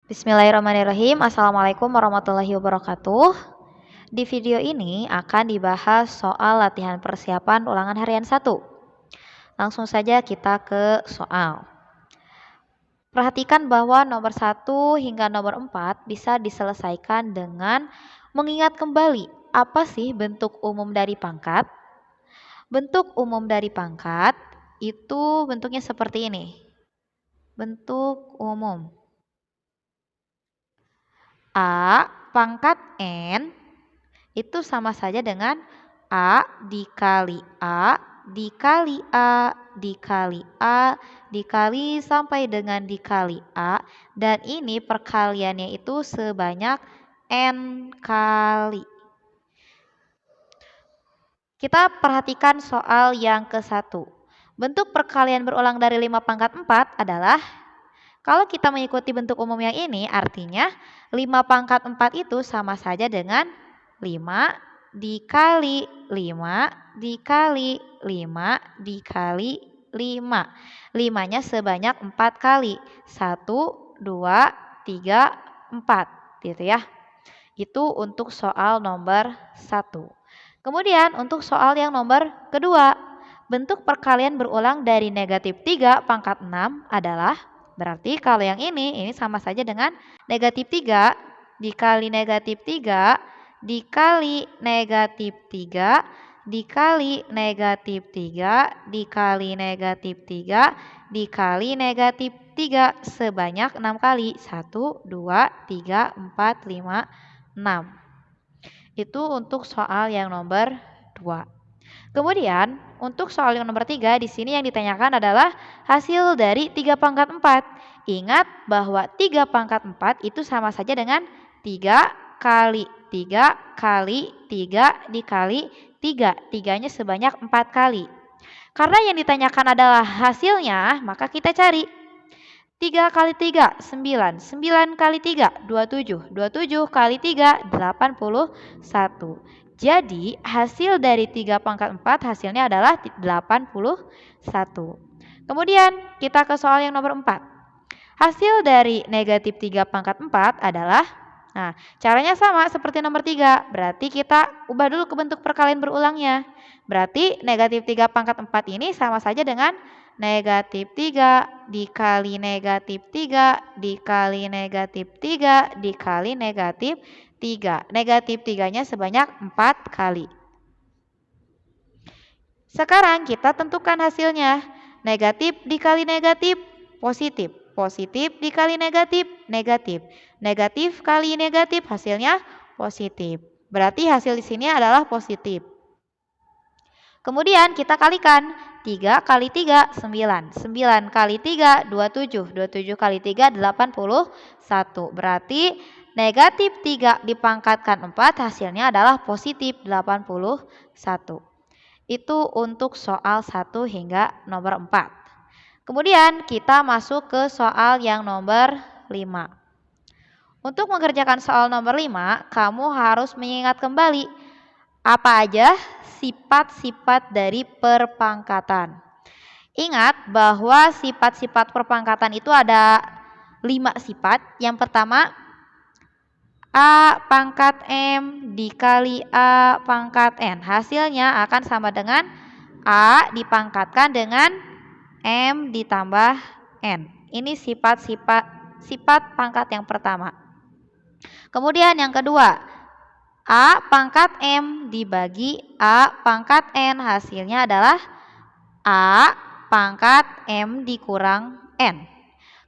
Bismillahirrahmanirrahim. Assalamualaikum warahmatullahi wabarakatuh. Di video ini akan dibahas soal latihan persiapan ulangan harian 1. Langsung saja kita ke soal. Perhatikan bahwa nomor 1 hingga nomor 4 bisa diselesaikan dengan mengingat kembali apa sih bentuk umum dari pangkat. Bentuk umum dari pangkat itu bentuknya seperti ini. Bentuk umum. A pangkat N itu sama saja dengan A dikali A dikali A dikali A dikali sampai dengan dikali A, dan ini perkaliannya itu sebanyak N kali. Kita perhatikan soal yang ke-1. Bentuk perkalian berulang dari 5 pangkat 4 adalah, kalau kita mengikuti bentuk umum yang ini, artinya 5 pangkat 4 itu sama saja dengan 5 dikali 5 dikali 5 dikali 5. 5-nya sebanyak 4 kali. 1, 2, 3, 4. Gitu ya. Itu untuk soal nomor 1. Kemudian untuk soal yang nomor kedua, bentuk perkalian berulang dari negatif 3 pangkat 6 adalah, berarti kalau yang ini sama saja dengan negatif 3 dikali negatif 3 dikali negatif 3 dikali negatif 3 dikali negatif 3 dikali negatif 3 sebanyak 6 kali. 1, 2, 3, 4, 5, 6. Itu untuk soal yang nomor 2. Kemudian untuk soal yang nomor 3, di sini yang ditanyakan adalah hasil dari 3 pangkat 4. Ingat bahwa 3 pangkat 4 itu sama saja dengan 3 kali 3 kali 3 dikali 3. 3-nya sebanyak 4 kali. Karena yang ditanyakan adalah hasilnya, maka kita cari. 3 kali 3, 9. 9 kali 3, 27. 27 kali 3, 81. Jadi hasil dari 3 pangkat 4 hasilnya adalah 81. Kemudian kita ke soal yang nomor 4. Hasil dari negatif 3 pangkat 4 adalah, nah caranya sama seperti nomor 3. Berarti kita ubah dulu ke bentuk perkalian berulangnya. Berarti negatif 3 pangkat 4 ini sama saja dengan negatif 3 dikali negatif 3 dikali negatif 3 dikali negatif 3. Negatif 3-nya sebanyak 4 kali. Sekarang kita tentukan hasilnya. Negatif dikali negatif, positif. Positif dikali negatif, negatif. Negatif kali negatif, hasilnya positif. Berarti hasil di sini adalah positif. Kemudian kita kalikan. 3 kali 3, 9. 9 kali 3, 27. 27 kali 3, 81. Berarti negatif 3 dipangkatkan 4 hasilnya adalah positif 81. Itu untuk soal 1 hingga nomor 4. Kemudian kita masuk ke soal yang nomor 5. Untuk mengerjakan soal nomor 5, kamu harus mengingat kembali apa aja sifat-sifat dari perpangkatan. Ingat bahwa sifat-sifat perpangkatan itu ada 5 sifat. Yang pertama, A pangkat M dikali A pangkat N. Hasilnya akan sama dengan A dipangkatkan dengan M ditambah N. Ini sifat pangkat yang pertama. Kemudian yang kedua, A pangkat M dibagi A pangkat N. Hasilnya adalah A pangkat M dikurang N.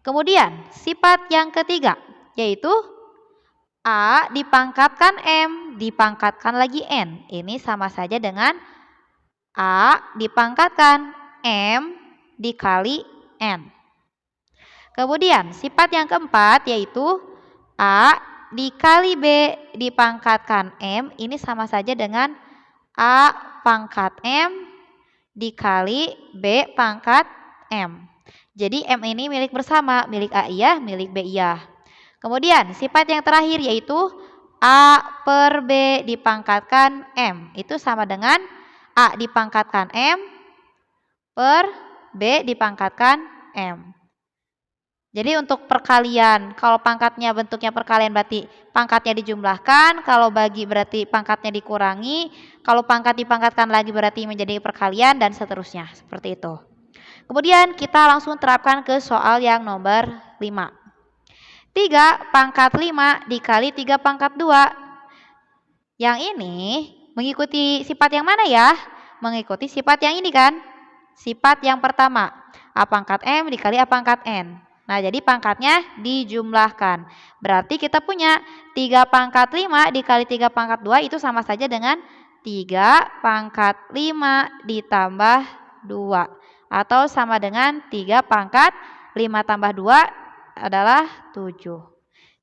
Kemudian sifat yang ketiga, yaitu A dipangkatkan M dipangkatkan lagi N. Ini sama saja dengan A dipangkatkan M dikali N. Kemudian sifat yang keempat, yaitu A dikali B dipangkatkan M. Ini sama saja dengan A pangkat M dikali B pangkat M. Jadi M ini milik bersama, milik A iya, milik B iya. Kemudian sifat yang terakhir, yaitu A per B dipangkatkan M. Itu sama dengan A dipangkatkan M per B dipangkatkan M. Jadi untuk perkalian, kalau pangkatnya bentuknya perkalian berarti pangkatnya dijumlahkan, kalau bagi berarti pangkatnya dikurangi, kalau pangkat dipangkatkan lagi berarti menjadi perkalian, dan seterusnya, seperti itu. Kemudian kita langsung terapkan ke soal yang nomor 5. 3 pangkat 5 dikali 3 pangkat 2. Yang ini mengikuti sifat yang mana ya? Mengikuti sifat yang ini kan? Sifat yang pertama, A pangkat M dikali A pangkat N. Nah, jadi pangkatnya dijumlahkan. Berarti kita punya 3 pangkat 5 dikali 3 pangkat 2 itu sama saja dengan 3 pangkat 5 ditambah 2. Atau sama dengan 3 pangkat 5 tambah 2 adalah 7.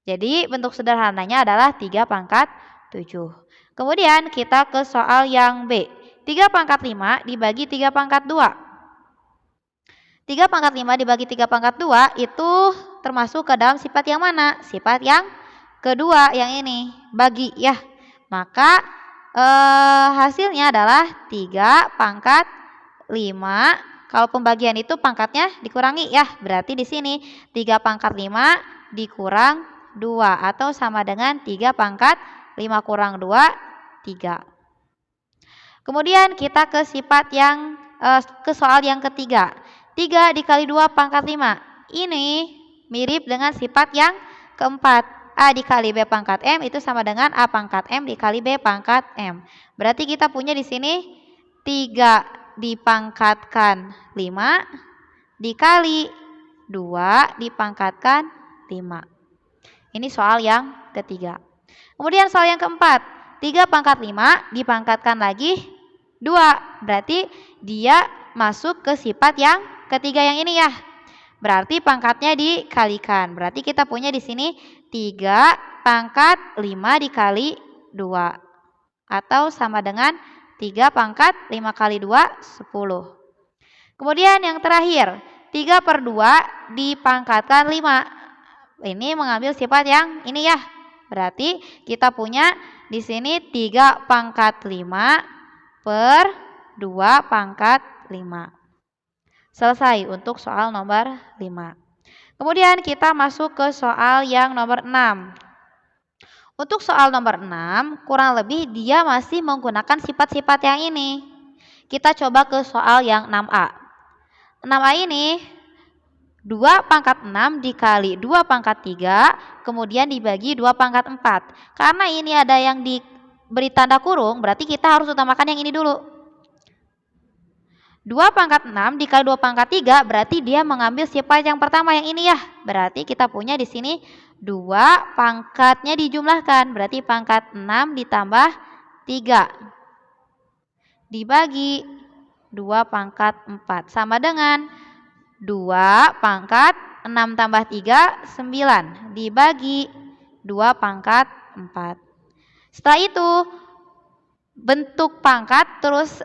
Jadi bentuk sederhananya adalah 3 pangkat 7. Kemudian kita ke soal yang B. 3 pangkat 5 dibagi 3 pangkat 2. 3 pangkat 5 dibagi 3 pangkat 2 itu termasuk ke dalam sifat yang mana? Sifat yang kedua yang ini, bagi ya. Maka hasilnya adalah 3 pangkat 5. Kalau pembagian itu pangkatnya dikurangi ya. Berarti di sini 3 pangkat 5 dikurang 2 atau sama dengan 3 pangkat 5 kurang 2, 3. Kemudian kita ke sifat yang ke soal yang ketiga. 3 dikali 2 pangkat 5. Ini mirip dengan sifat yang keempat. A dikali B pangkat M itu sama dengan A pangkat M dikali B pangkat M. Berarti kita punya di sini 3 dipangkatkan 5 dikali 2 dipangkatkan 5. Ini soal yang ketiga. Kemudian soal yang keempat. 3 pangkat 5 dipangkatkan lagi 2. Berarti dia masuk ke sifat yang ketiga yang ini ya. Berarti pangkatnya dikalikan. Berarti kita punya di sini 3 pangkat 5 dikali 2. Atau sama dengan 3 pangkat 5 kali 2, 10. Kemudian yang terakhir, 3 per 2 dipangkatkan 5. Ini mengambil sifat yang ini ya. Berarti kita punya di sini 3 pangkat 5 per 2 pangkat 5. Selesai untuk soal nomor 5. Kemudian kita masuk ke soal yang nomor 6. Untuk soal nomor 6, kurang lebih dia masih menggunakan sifat-sifat yang ini. Kita coba ke soal yang 6A. 6A ini 2 pangkat 6 dikali 2 pangkat 3, kemudian dibagi 2 pangkat 4. Karena ini ada yang diberi tanda kurung, berarti kita harus utamakan yang ini dulu. 2 pangkat 6 dikali 2 pangkat 3 berarti dia mengambil sifat yang pertama yang ini ya. Berarti kita punya di sini 2 pangkatnya dijumlahkan. Berarti pangkat 6 ditambah 3 dibagi 2 pangkat 4 sama dengan 2 pangkat 6 tambah 3, 9 dibagi 2 pangkat 4. Setelah itu bentuk pangkat terus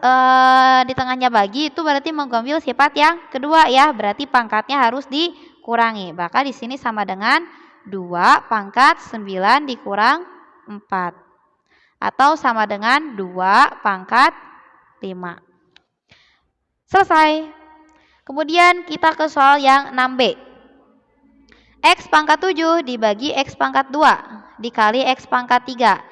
di tengahnya bagi itu berarti mengambil sifat yang kedua ya. Berarti pangkatnya harus dikurangi. Maka di sini sama dengan 2 pangkat 9 dikurang 4. Atau sama dengan 2 pangkat 5. Selesai. Kemudian kita ke soal yang 6B. X pangkat 7 dibagi X pangkat 2 dikali X pangkat 3.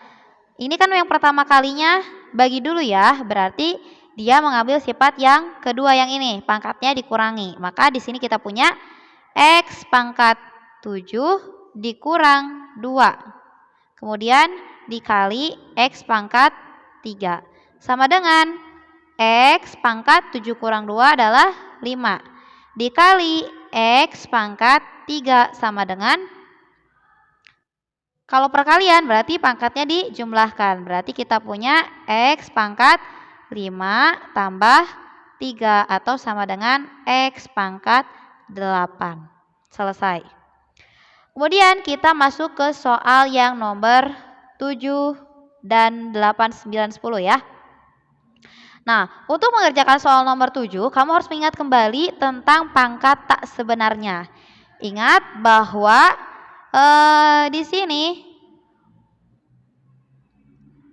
Ini kan yang pertama kalinya bagi dulu ya, berarti dia mengambil sifat yang kedua yang ini, pangkatnya dikurangi. Maka di sini kita punya X pangkat 7 dikurang 2. Kemudian dikali X pangkat 3. Sama dengan X pangkat 7 kurang 2 adalah 5. Dikali X pangkat 3 sama dengan, kalau perkalian berarti pangkatnya dijumlahkan. Berarti kita punya X pangkat 5 tambah 3 atau sama dengan X pangkat 8. Selesai. Kemudian kita masuk ke soal yang nomor 7 dan 8, 9, 10 ya. Nah, untuk mengerjakan soal nomor 7, kamu harus mengingat kembali tentang pangkat tak sebenarnya. Ingat bahwa di sini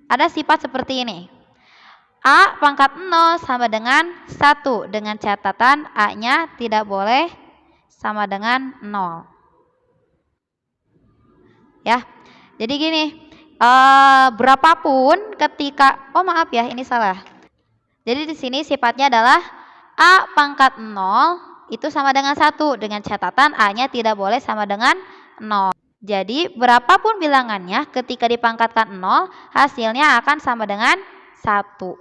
ada sifat seperti ini. A pangkat 0 sama dengan 1 dengan catatan A-nya tidak boleh sama dengan 0. ya. Jadi gini, berapapun ketika, oh maaf ya, ini salah. Jadi di sini sifatnya adalah A pangkat 0 itu sama dengan 1, dengan catatan A-nya tidak boleh sama dengan 0. Jadi berapapun bilangannya ketika dipangkatkan 0, hasilnya akan sama dengan 1.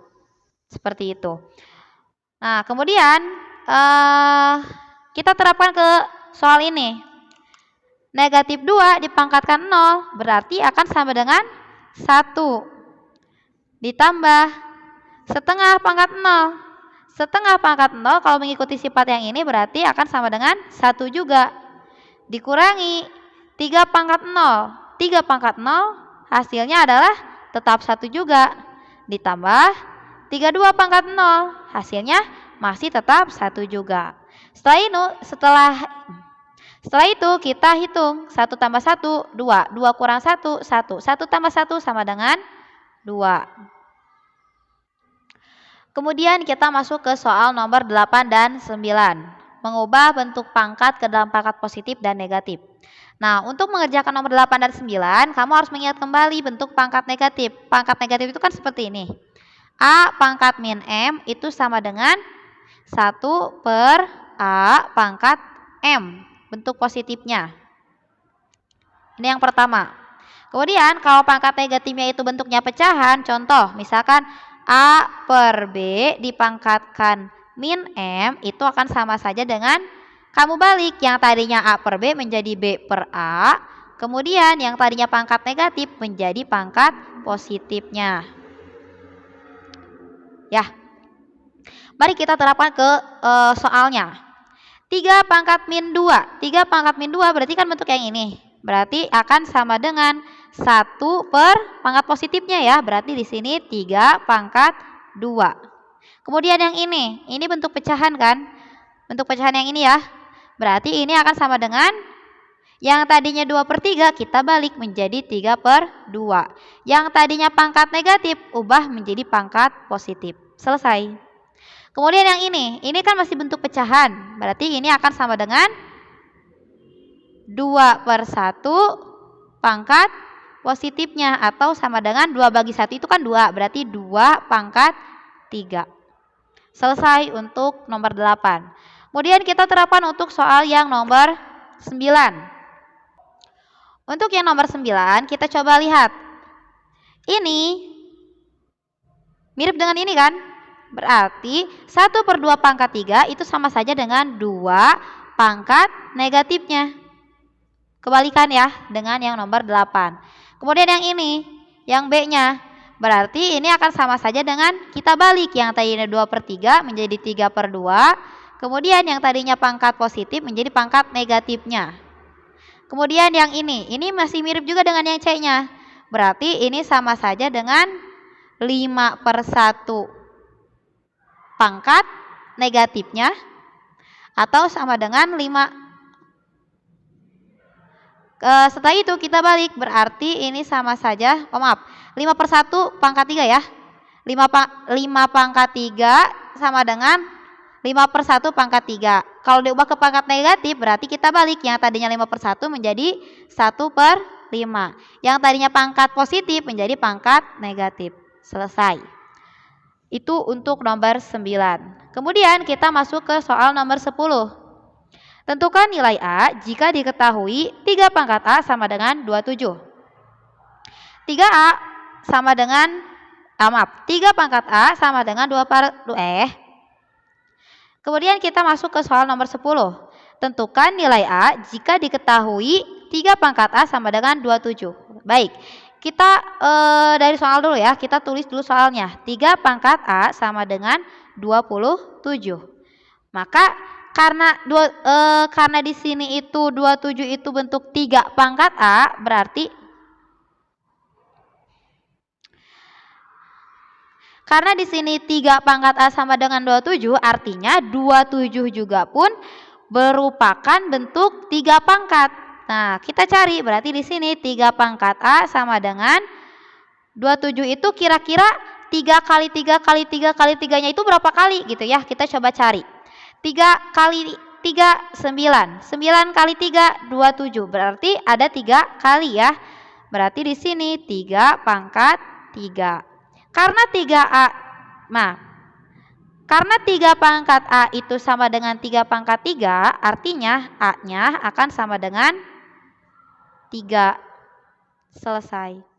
Seperti itu. Nah, kemudian kita terapkan ke soal ini. Negatif 2 dipangkatkan 0 berarti akan sama dengan 1. Ditambah setengah pangkat 0. Setengah pangkat 0 kalau mengikuti sifat yang ini berarti akan sama dengan 1 juga. Dikurangi 3 pangkat 0. 3 pangkat 0 hasilnya adalah tetap 1 juga. Ditambah 32 pangkat 0 hasilnya masih tetap 1 juga. Setelah itu kita hitung 1 tambah 1, 2. 2 kurang 1, 1. 1 tambah 1 sama dengan 2. Kemudian kita masuk ke soal nomor 8 dan 9. Mengubah bentuk pangkat ke dalam pangkat positif dan negatif. Nah, untuk mengerjakan nomor 8 dan 9, kamu harus mengingat kembali bentuk pangkat negatif. Pangkat negatif itu kan seperti ini. A pangkat min M itu sama dengan 1 per A pangkat M. Bentuk positifnya. Ini yang pertama. Kemudian kalau pangkat negatifnya itu bentuknya pecahan, contoh misalkan A per B dipangkatkan min M itu akan sama saja dengan kamu balik yang tadinya A per B menjadi B per A. Kemudian yang tadinya pangkat negatif menjadi pangkat positifnya. Ya, mari kita terapkan ke soalnya. 3 pangkat min 2. 3 pangkat min 2 berarti kan bentuk yang ini. Berarti akan sama dengan 1 per pangkat positifnya ya. Berarti di sini 3 pangkat 2. Kemudian yang ini bentuk pecahan kan. Bentuk pecahan yang ini ya. Berarti ini akan sama dengan yang tadinya 2 per 3 kita balik menjadi 3 per 2. Yang tadinya pangkat negatif ubah menjadi pangkat positif. Selesai. Kemudian yang ini kan masih bentuk pecahan. Berarti ini akan sama dengan 2 per 1 pangkat positifnya atau sama dengan 2 bagi 1 itu kan 2. Berarti 2 pangkat 3. Selesai untuk nomor 8. Kemudian kita terapkan untuk soal yang nomor 9. Untuk yang nomor 9 kita coba lihat. Ini mirip dengan ini kan? Berarti 1 per 2 pangkat 3 itu sama saja dengan 2 pangkat negatifnya. Kebalikan ya dengan yang nomor 8. Kemudian yang ini, yang B-nya. Berarti ini akan sama saja dengan kita balik yang tadinya 2 per 3 menjadi 3 per 2. Kemudian yang tadinya pangkat positif menjadi pangkat negatifnya. Kemudian yang ini masih mirip juga dengan yang C-nya. Berarti ini sama saja dengan 5 per 1 pangkat negatifnya. Atau sama dengan 5. Setelah itu kita balik, berarti ini sama saja, 5 per 1 pangkat 3 ya. 5 pangkat 3 sama dengan 5 per 1 pangkat 3. Kalau diubah ke pangkat negatif berarti kita balik yang tadinya 5 per 1 menjadi 1 per 5. Yang tadinya pangkat positif menjadi pangkat negatif. Selesai. Itu untuk nomor 9. Kemudian kita masuk ke soal nomor 10. Tentukan nilai A jika diketahui 3 pangkat A sama dengan 27. 3A sama dengan 3 pangkat A sama dengan 2 per Kemudian kita masuk ke soal nomor 10. Tentukan nilai A jika diketahui 3 pangkat A sama dengan 27. Baik, kita dari soal dulu ya. Kita tulis dulu soalnya. 3 pangkat A sama dengan 27. Maka karena di sini itu 27 itu bentuk 3 pangkat A, berarti karena di sini 3 pangkat A sama dengan 27, artinya 27 juga pun merupakan bentuk 3 pangkat. Nah, kita cari berarti di sini 3 pangkat A sama dengan 27 itu kira-kira 3 kali 3 kali 3 kali 3-nya itu berapa kali gitu ya. Kita coba cari. 3 kali 3, 9. 9 kali 3, 27. Berarti ada 3 kali ya. Berarti di sini 3 pangkat 3. Karena 3A, karena 3 pangkat A itu sama dengan 3 pangkat 3, artinya A-nya akan sama dengan 3. Selesai.